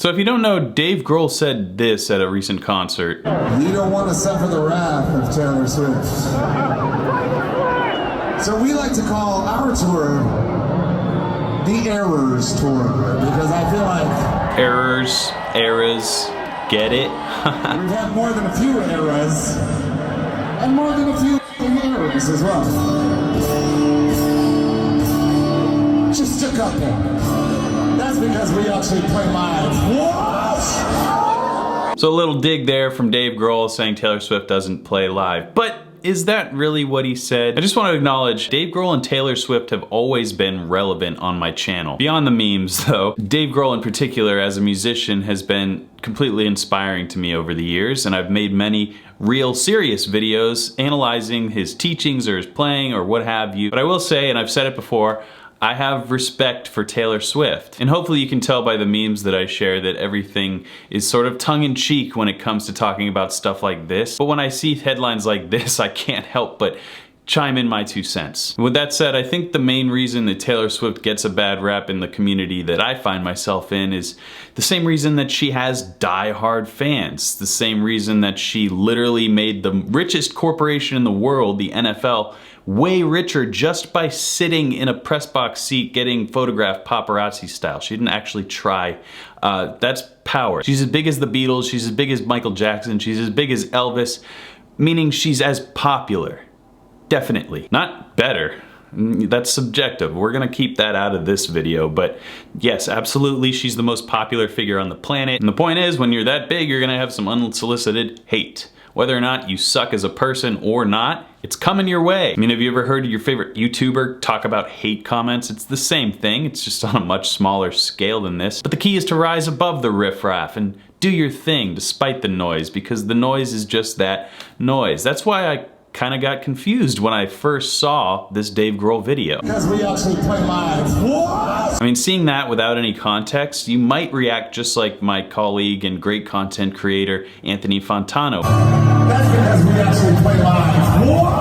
So if you don't know, Dave Grohl said this at a recent concert. You don't want to suffer the wrath of Taylor Swift. So we like to call our tour the Errors Tour, because I feel like... Eras, get it? We've had more than a few eras, and more than a few errors as well. Just a couple. That's because we actually play live. What? So a little dig there from Dave Grohl saying Taylor Swift doesn't play live. But is that really what he said? I just want to acknowledge Dave Grohl and Taylor Swift have always been relevant on my channel. Beyond the memes though, Dave Grohl in particular as a musician has been completely inspiring to me over the years, and I've made many real serious videos analyzing his teachings or his playing or what have you. But I will say, and I've said it before, I have respect for Taylor Swift. And hopefully you can tell by the memes that I share that everything is sort of tongue-in-cheek when it comes to talking about stuff like this. But when I see headlines like this, I can't help but chime in my 2 cents. With that said, I think the main reason that Taylor Swift gets a bad rap in the community that I find myself in is the same reason that she has die-hard fans. The same reason that she literally made the richest corporation in the world, the NFL, way richer just by sitting in a press box seat getting photographed paparazzi style. She didn't actually try. That's power. She's as big as the Beatles, she's as big as Michael Jackson, she's as big as Elvis, meaning she's as popular. Definitely. Not better. That's subjective. We're gonna keep that out of this video, but yes, absolutely, she's the most popular figure on the planet. And the point is, when you're that big, you're gonna have some unsolicited hate. Whether or not you suck as a person or not, it's coming your way. I mean, have you ever heard your favorite YouTuber talk about hate comments? It's the same thing, it's just on a much smaller scale than this. But the key is to rise above the riffraff and do your thing despite the noise, because the noise is just that noise. That's why I kind of got confused when I first saw this Dave Grohl video. Because we actually play live. What? I mean, seeing that without any context, you might react just like my colleague and great content creator, Anthony Fontano. That's because we actually play live. What?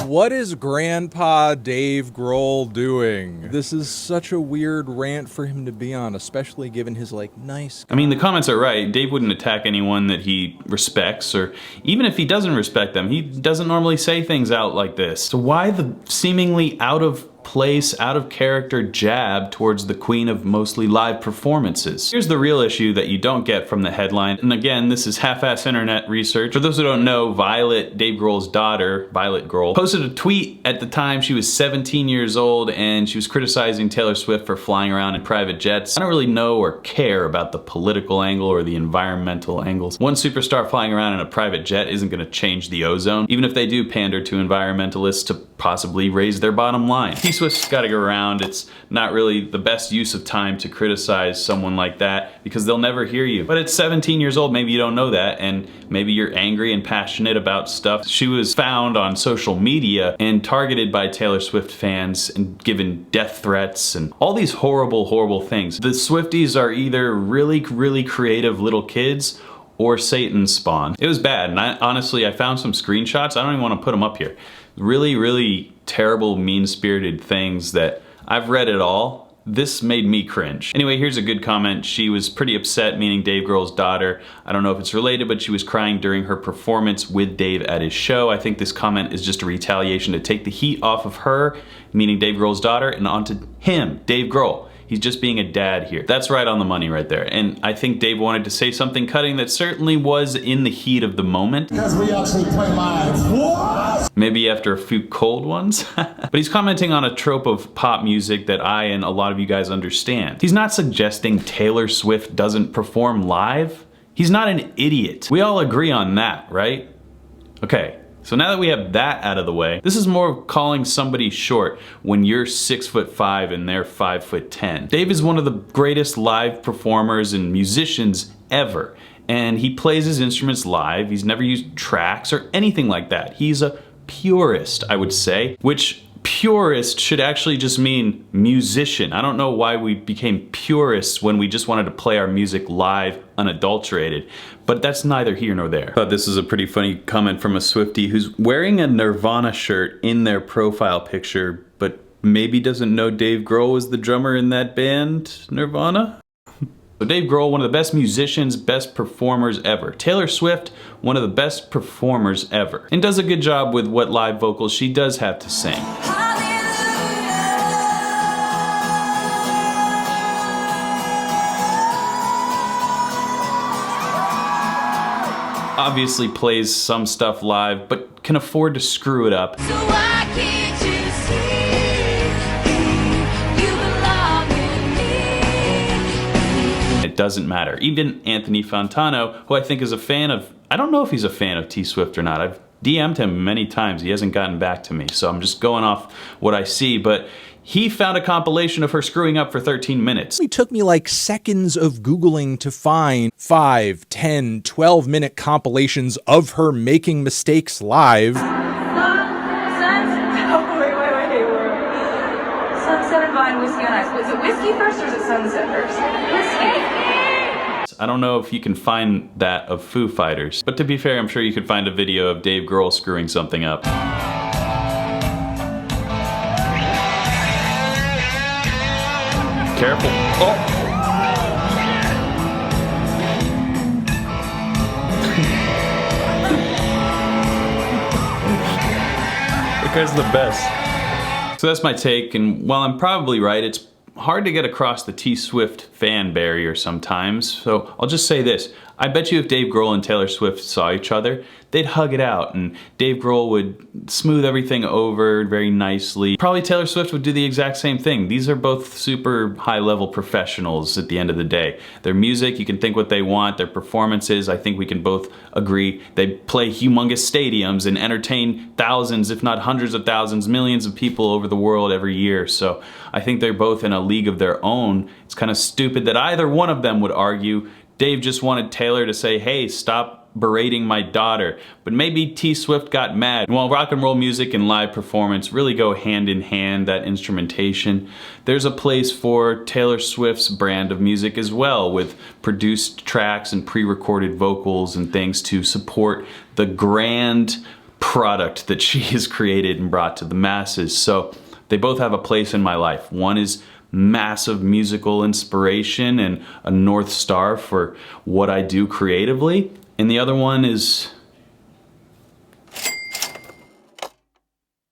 What is Grandpa Dave Grohl doing? This is such a weird rant for him to be on, especially given his, like, nice... I mean, the comments are right. Dave wouldn't attack anyone that he respects, or even if he doesn't respect them, he doesn't normally say things out like this. So why the seemingly out of place, out of character jab towards the queen of mostly live performances? Here's the real issue that you don't get from the headline, and again, this is half-ass internet research. For those who don't know, Violet, Dave Grohl's daughter, Violet Grohl, posted a tweet at the time she was 17 years old, and she was criticizing Taylor Swift for flying around in private jets. I don't really know or care about the political angle or the environmental angles. One superstar flying around in a private jet isn't gonna change the ozone, even if they do pander to environmentalists to possibly raise their bottom line. T-Swift's gotta go around. It's not really the best use of time to criticize someone like that because they'll never hear you. But at 17 years old, maybe you don't know that, and maybe you're angry and passionate about stuff. She was found on social media and targeted by Taylor Swift fans and given death threats and all these horrible, horrible things. The Swifties are either really, really creative little kids or Satan's spawn. It was bad, and honestly, I found some screenshots. I don't even want to put them up here. Really, really terrible, mean-spirited things that I've read it all. This made me cringe. Anyway, here's a good comment. She was pretty upset, meaning Dave Grohl's daughter. I don't know if it's related, but she was crying during her performance with Dave at his show. I think this comment is just a retaliation to take the heat off of her, meaning Dave Grohl's daughter, and onto him, Dave Grohl. He's just being a dad here. That's right on the money right there. And I think Dave wanted to say something cutting that certainly was in the heat of the moment. Because we actually play live. What? Maybe after a few cold ones. But he's commenting on a trope of pop music that I and a lot of you guys understand. He's not suggesting Taylor Swift doesn't perform live. He's not an idiot. We all agree on that, right? Okay. So now that we have that out of the way, this is more calling somebody short when you're 6'5" and they're 5'10". Dave is one of the greatest live performers and musicians ever, and he plays his instruments live. He's never used tracks or anything like that. He's a purist, I would say, which purist should actually just mean musician. I don't know why we became purists when we just wanted to play our music live, unadulterated, but that's neither here nor there. I thought this was a pretty funny comment from a Swiftie who's wearing a Nirvana shirt in their profile picture, but maybe doesn't know Dave Grohl is the drummer in that band, Nirvana? So Dave Grohl, one of the best musicians, best performers ever. Taylor Swift, one of the best performers ever. And does a good job with what live vocals she does have to sing. Obviously plays some stuff live, but can afford to screw it up. So why can't you see you belong with me? It doesn't matter. Even Anthony Fantano, who I think is a fan of, I don't know if he's a fan of T Swift or not. I've DM'd him many times. He hasn't gotten back to me, so I'm just going off what I see, but he found a compilation of her screwing up for 13 minutes. It took me like seconds of Googling to find 5, 10, 12-minute compilations of her making mistakes live. Sunset and Vine, Whiskey on Ice. Was it whiskey first or is it sunset first? Whiskey. I don't know if you can find that of Foo Fighters, but to be fair, I'm sure you could find a video of Dave Grohl screwing something up. Careful. Oh! That guy's the best. So that's my take, and while I'm probably right, it's hard to get across the T Swift fan barrier sometimes. So I'll just say this. I bet you if Dave Grohl and Taylor Swift saw each other, they'd hug it out, and Dave Grohl would smooth everything over very nicely. Probably Taylor Swift would do the exact same thing. These are both super high-level professionals at the end of the day. Their music, you can think what they want. Their performances, I think we can both agree, they play humongous stadiums and entertain thousands, if not hundreds of thousands, millions of people over the world every year. So I think they're both in a league of their own. It's kind of stupid that either one of them would argue. Dave just wanted Taylor to say, hey, stop berating my daughter. But maybe T Swift got mad. And while rock and roll music and live performance really go hand in hand, that instrumentation, there's a place for Taylor Swift's brand of music as well, with produced tracks and pre-recorded vocals and things to support the grand product that she has created and brought to the masses. So they both have a place in my life. One is massive musical inspiration and a North Star for what I do creatively. And the other one is